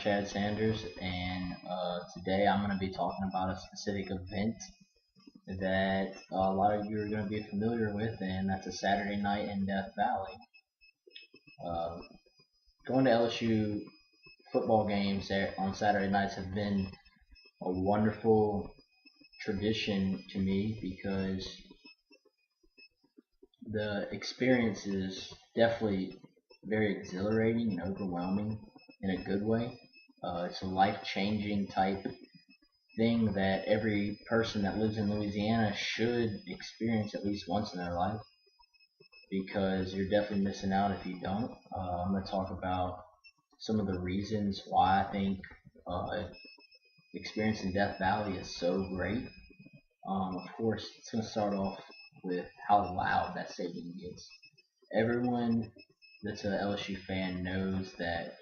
Chad Sanders, and today I'm going to be talking about a specific event that a lot of you are going to be familiar with, and that's a Saturday night in Death Valley. Uh, Going to LSU football games on Saturday nights have been a wonderful tradition to me because the experience is definitely very exhilarating and overwhelming in a good way. It's a life-changing type thing that every person that lives in Louisiana should experience at least once in their life, because you're definitely missing out if you don't. I'm going to talk about some of the reasons why I think experiencing Death Valley is so great. Of course, it's going to start off with how loud that stadium gets. Everyone that's an LSU fan knows that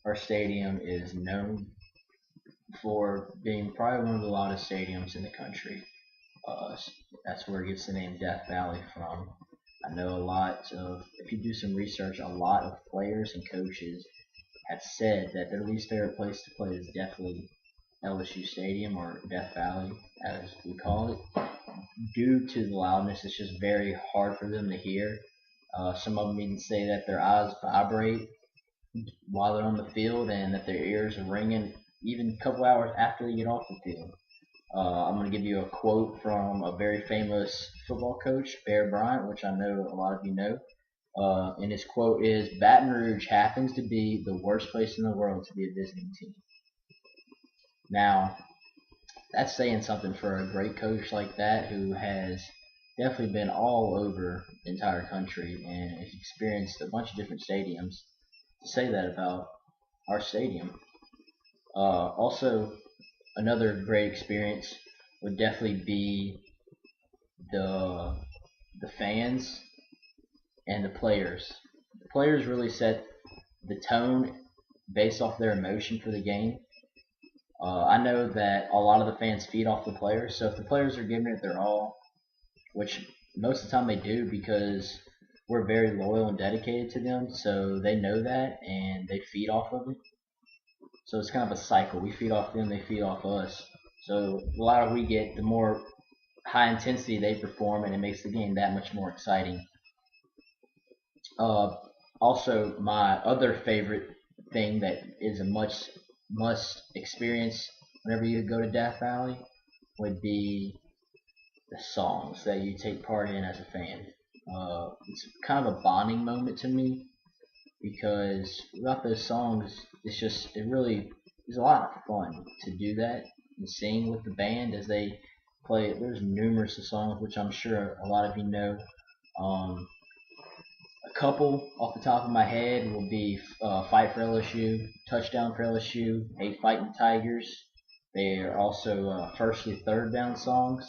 our stadium is known for being probably one of the loudest stadiums in the country. That's where it gets the name Death Valley from. I know if you do some research, a lot of players and coaches have said that their least favorite place to play is definitely LSU Stadium, or Death Valley as we call it, due to the loudness. It's just very hard for them to hear. Some of them even say that their eyes vibrate while they're on the field and that their ears are ringing even a couple hours after they get off the field. I'm going to give you a quote from a very famous football coach, Bear Bryant, which I know a lot of you know. And his quote is, "Baton Rouge happens to be the worst place in the world to be a visiting team." Now, that's saying something for a great coach like that, who has definitely been all over the entire country and has experienced a bunch of different stadiums, to say that about our stadium. Also, another great experience would definitely be the fans and the players. The players really set the tone based off their emotion for the game. I know that a lot of the fans feed off the players, so if the players are giving it their all, which most of the time they do because we're very loyal and dedicated to them, so they know that and they feed off of it. So it's kind of a cycle. We feed off them, they feed off us. So the louder we get, the more high intensity they perform, and it makes the game that much more exciting. Also, my other favorite thing that is a must experience whenever you go to Death Valley would be the songs that you take part in as a fan. It's kind of a bonding moment to me, because without those songs, it really is a lot of fun to do that and sing with the band as they play. There's numerous of songs which I'm sure a lot of you know. A couple off the top of my head will be "Fight for LSU," "Touchdown for LSU," "Hey Fighting Tigers." They are also "Firstly Third Down" songs,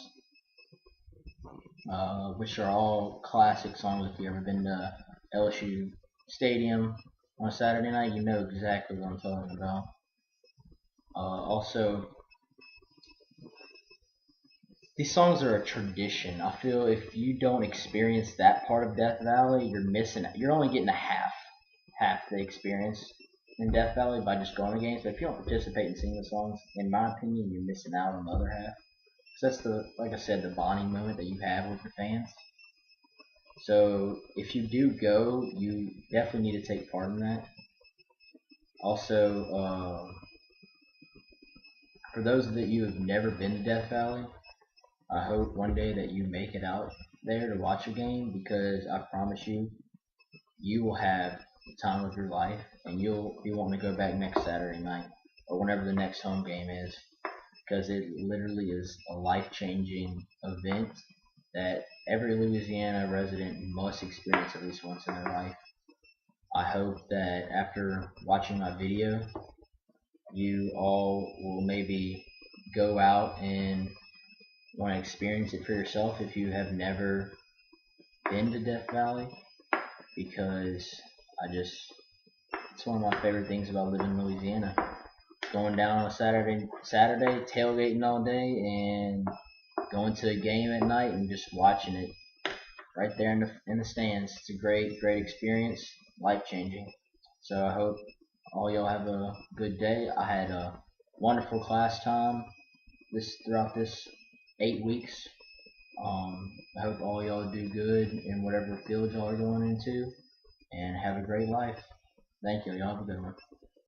which are all classic songs. If you've ever been to LSU Stadium on a Saturday night, you know exactly what I'm talking about. Also, these songs are a tradition. I feel if you don't experience that part of Death Valley, you're missing it. You're only getting half the experience in Death Valley by just going to games. But if you don't participate in singing the songs, in my opinion, you're missing out on the other half. So that's like I said, the bonding moment that you have with the fans. So if you do go, you definitely need to take part in that. Also, for those that you have never been to Death Valley, I hope one day that you make it out there to watch a game, because I promise you, you will have the time of your life, and you'll be wanting to go back next Saturday night or whenever the next home game is, because it literally is a life-changing event that every Louisiana resident must experience at least once in their life. I hope that after watching my video, you all will maybe go out and want to experience it for yourself if you have never been to Death Valley, because it's one of my favorite things about living in Louisiana. Going down on a Saturday, tailgating all day, and going to a game at night and just watching it right there in the stands. It's a great experience, life changing. So I hope All y'all have a good day. I had a wonderful class time throughout this 8 weeks. I hope all y'all do good in whatever field y'all are going into, and have a great life. Thank you. Y'all have a good one.